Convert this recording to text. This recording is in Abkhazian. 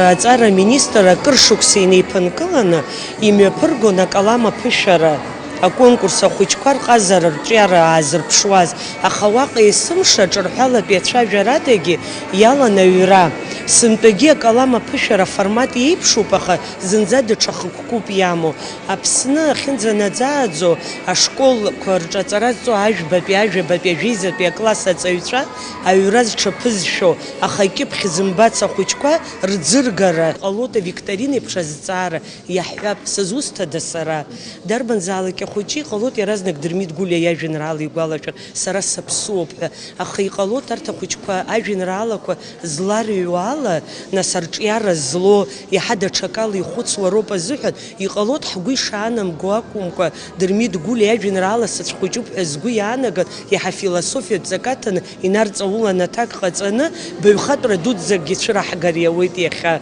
Аҵара аминистр акыр шықәса инеиԥынкыланы имҩаԥыргон акалам аԥышәара аконкурс ахәыҷқәа рҟазара рҿиара аазырԥшуаз, аха уаҟа есымша ҿырҳәалатәи ацәажәарадагьы иалан аҩра. Сынтәагьы акалам аԥышәара аформат еиԥшуп, аха зынӡа даҽа хықәкуп иамоу. Аԥсны ахьынӡанаӡааӡо ашколқәа рҿаҵара зҵо ажәбатәи, ажәабатәи, ажәеизатәи акласс аҵаҩцәа аҩра зҽаԥызшәо, аха акьыԥхь зымбац ахәыҷқәа рӡыргара ҟалоит авикторина еиԥш азҵаара иаҳҳәап. Сызусҭада сара? Дарбанзаалак ахәыҷы иҟалоит иаразнак Дырмит Гәлиа иажәеинраала игәалашәар, сара саԥсуоуп ҳәа, аха иҟалоит арҭ ахәыҷқәа ажәеинраалақәа зларыҩуа ала, нас арҿиара зло, иаҳа даҽакала ихәыцуа роуп азыҳәан, иҟалоит ҳгәы ишаанамго акәымкәа, Дырмит Гәлиа иажәеинраала сацәхәыҷуп ҳәа згәы иаанаган, иаҳа философиатә ҵак аҭаны инарҵаулан аҭак ҟаҵаны, баҩхатәра дуӡӡакгьы цәыраҳгар иауеит иахьа.